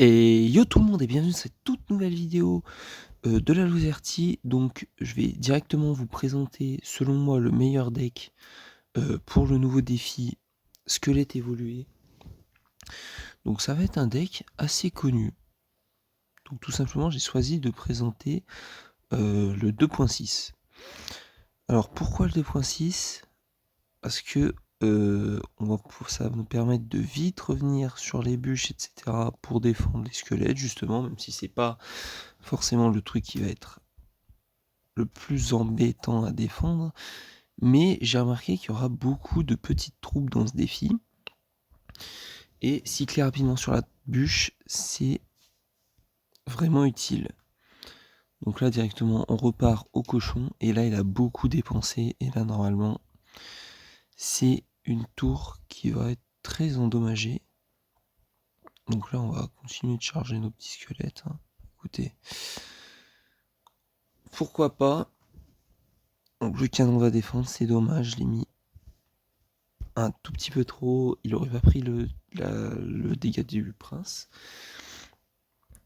Et yo tout le monde et bienvenue dans cette toute nouvelle vidéo de la Loserty. Donc je vais directement vous présenter selon moi le meilleur deck pour le nouveau défi Squelette évolué. Donc ça va être un deck assez connu. Donc tout simplement j'ai choisi de présenter le 2.6. Alors pourquoi le 2.6 ? Parce que ça va nous permettre de vite revenir sur les bûches, etc. pour défendre les squelettes justement, même si c'est pas forcément le truc qui va être le plus embêtant à défendre, mais j'ai remarqué qu'il y aura beaucoup de petites troupes dans ce défi, et cycler rapidement sur la bûche, c'est vraiment utile. Donc là directement on repart au cochon, et là il a beaucoup dépensé, et là normalement c'est une tour qui va être très endommagée. Donc là on va continuer de charger nos petits squelettes, hein. Écoutez, pourquoi pas. Donc le canon va défendre, c'est dommage, je l'ai mis un tout petit peu trop, il aurait pas pris le dégât du prince.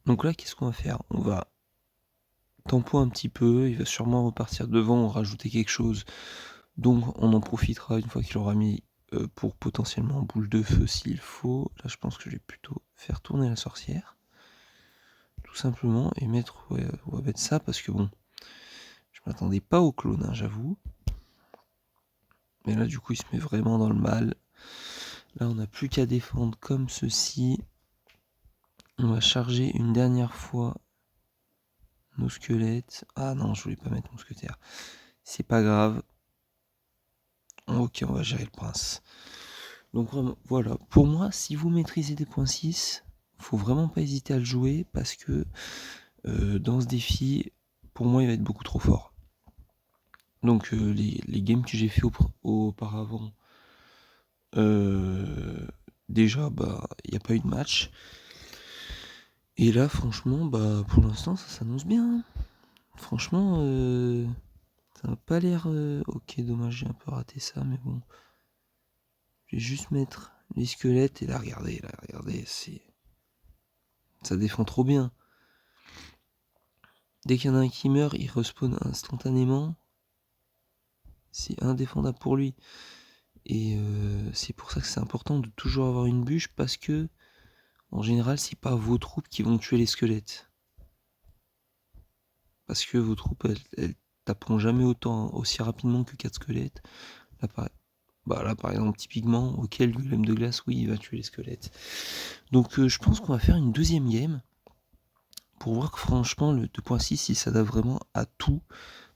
Donc là qu'est-ce qu'on va faire ? On va tempo un petit peu, il va sûrement repartir devant, rajouter quelque chose, donc on en profitera une fois qu'il aura mis pour potentiellement boule de feu s'il faut. Là je pense que je vais plutôt faire tourner la sorcière, tout simplement, et mettre, on va mettre ça parce que bon, je m'attendais pas au clone, hein, j'avoue. Mais là du coup il se met vraiment dans le mal. Là on n'a plus qu'à défendre comme ceci. On va charger une dernière fois nos squelettes. Ah non, je voulais pas mettre mon mousquetaire. C'est pas grave. Ok, on va gérer le prince. Donc voilà, pour moi, si vous maîtrisez des points 6, faut vraiment pas hésiter à le jouer, parce que dans ce défi, pour moi, il va être beaucoup trop fort. Donc les games que j'ai fait auparavant, déjà, bah, il n'y a pas eu de match. Et là, franchement, bah, pour l'instant, ça s'annonce bien. Franchement, ça n'a pas l'air... Ok, dommage, j'ai un peu raté ça, mais bon. Je vais juste mettre les squelettes, et là, regardez, c'est... Ça défend trop bien. Dès qu'il y en a un qui meurt, il respawn instantanément. C'est indéfendable pour lui. Et c'est pour ça que c'est important de toujours avoir une bûche, parce que, en général, c'est pas vos troupes qui vont tuer les squelettes. Parce que vos troupes, elles taperont jamais aussi rapidement que 4 squelettes. Là, par exemple, typiquement, ok, le golem de glace, oui, il va tuer les squelettes. Donc je pense qu'on va faire une deuxième game, pour voir que franchement, le 2.6, il s'adapte vraiment à tout.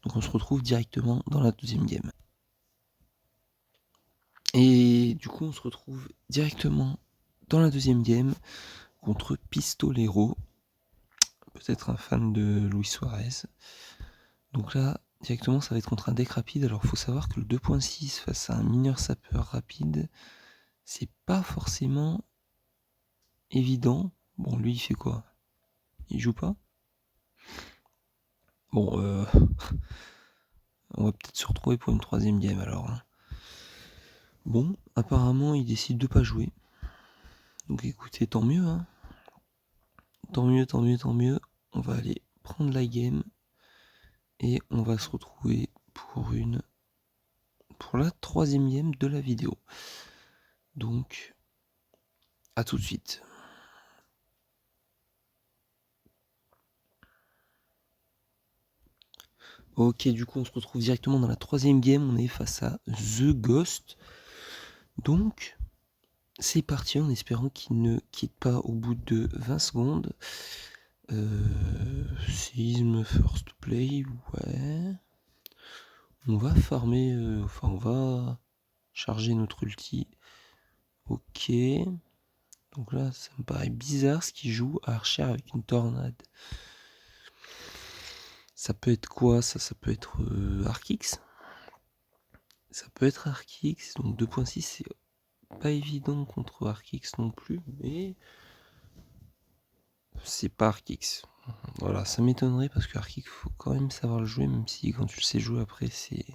Donc on se retrouve directement dans la deuxième game. Et du coup, on se retrouve directement dans la deuxième game contre Pistolero. Peut-être un fan de Luis Suarez. Donc là, directement, ça va être contre un deck rapide. Alors, faut savoir que le 2.6 face à un mineur sapeur rapide, c'est pas forcément évident. Bon, lui, il fait quoi ? Il joue pas ? Bon, on va peut-être se retrouver pour une troisième game alors, hein. Bon, apparemment, il décide de pas jouer. Donc écoutez, tant mieux, hein. Tant mieux. On va aller prendre la game, et on va se retrouver pour la troisième game de la vidéo. Donc, à tout de suite. Ok, du coup, on se retrouve directement dans la troisième game. On est face à The Ghost. Donc, c'est parti en espérant qu'il ne quitte pas au bout de 20 secondes. Séisme first play, ouais. On va farmer, on va charger notre ulti. Ok. Donc là, ça me paraît bizarre ce qu'il joue à Archer avec une tornade. Ça peut être quoi ça ? Ça peut être Arkix. Ça peut être Arkix. Donc 2.6, c'est pas évident contre Arkix non plus, mais c'est pas Arkix. Voilà, ça m'étonnerait, parce que Arkix, faut quand même savoir le jouer, même si quand tu le sais jouer après, c'est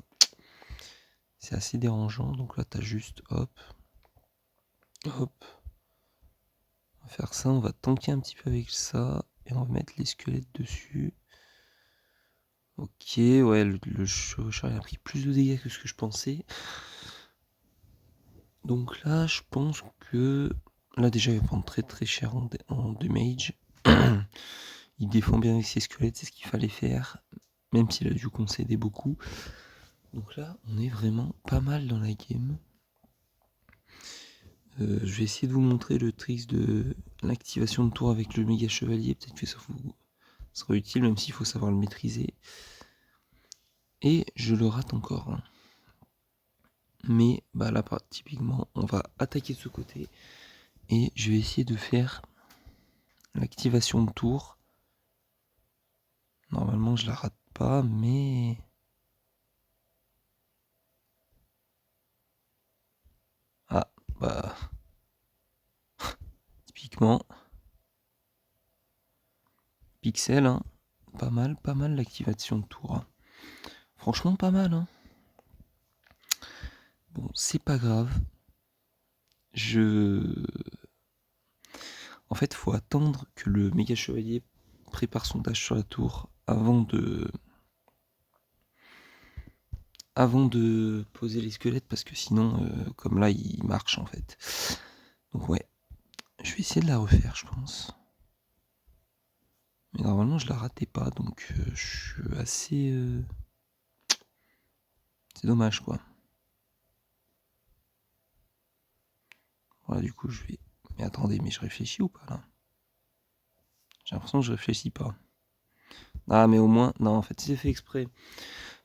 assez dérangeant. Donc là, t'as juste hop, hop, va faire ça, on va tanker un petit peu avec ça, et on va mettre les squelettes dessus. Ok, ouais, le chevaucheur a pris plus de dégâts que ce que je pensais. Donc là, je pense que... Là déjà, il va prendre très très cher en damage. Il défend bien avec ses squelettes, c'est ce qu'il fallait faire. Même s'il a dû concéder beaucoup. Donc là, on est vraiment pas mal dans la game. Je vais essayer de vous montrer le trick de l'activation de tour avec le méga chevalier. Peut-être que ça vous sera utile, même s'il faut savoir le maîtriser. Et je le rate encore. Hein. Mais bah là, typiquement, on va attaquer de ce côté. Et je vais essayer de faire l'activation de tour. Normalement, je la rate pas, mais... Ah, bah... Typiquement... Pixel, hein. Pas mal l'activation de tour. Hein. Franchement, pas mal, hein. Bon, c'est pas grave. En fait, faut attendre que le méga chevalier prépare son dash sur la tour avant de poser les squelettes, parce que sinon, comme là, il marche en fait. Donc ouais, je vais essayer de la refaire, je pense. Mais normalement, je la ratais pas, donc je suis assez... C'est dommage, quoi. Voilà, du coup, je vais... Mais attendez, mais je réfléchis ou pas, là? J'ai l'impression que je réfléchis pas. Ah, mais au moins... Non, en fait, c'est fait exprès.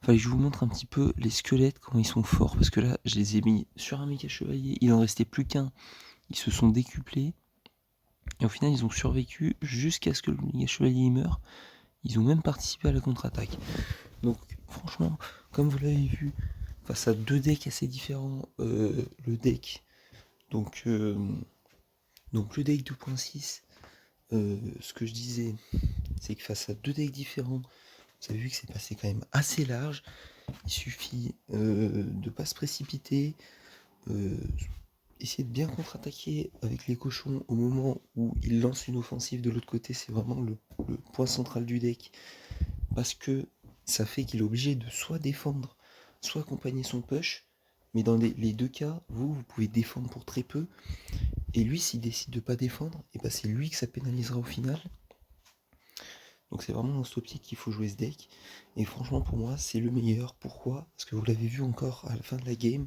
Fallait que je vous montre un petit peu les squelettes, comment ils sont forts. Parce que là, je les ai mis sur un méga chevalier. Il en restait plus qu'un. Ils se sont décuplés. Et au final, ils ont survécu jusqu'à ce que le méga chevalier meure. Ils ont même participé à la contre-attaque. Donc, franchement, comme vous l'avez vu, face à deux decks assez différents, le deck... Donc le deck 2.6, ce que je disais, c'est que face à deux decks différents, vous avez vu que c'est passé quand même assez large. Il suffit de ne pas se précipiter, essayer de bien contre-attaquer avec les cochons au moment où ils lancent une offensive de l'autre côté. C'est vraiment le point central du deck, parce que ça fait qu'il est obligé de soit défendre, soit accompagner son push. Mais dans les deux cas, vous pouvez défendre pour très peu. Et lui, s'il décide de pas défendre, et ben c'est lui que ça pénalisera au final. Donc c'est vraiment dans cette optique qu'il faut jouer ce deck. Et franchement, pour moi, c'est le meilleur. Pourquoi? Parce que vous l'avez vu encore à la fin de la game.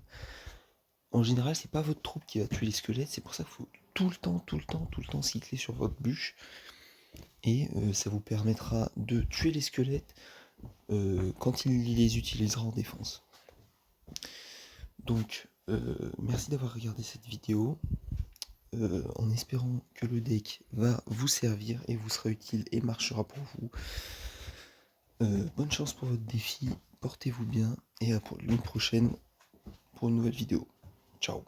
En général, c'est pas votre troupe qui va tuer les squelettes. C'est pour ça qu'il faut tout le temps cycler sur votre bûche. Et ça vous permettra de tuer les squelettes quand il les utilisera en défense. Donc, merci d'avoir regardé cette vidéo. En espérant que le deck va vous servir et vous sera utile et marchera pour vous. Bonne chance pour votre défi, portez-vous bien et à l'une prochaine pour une nouvelle vidéo. Ciao.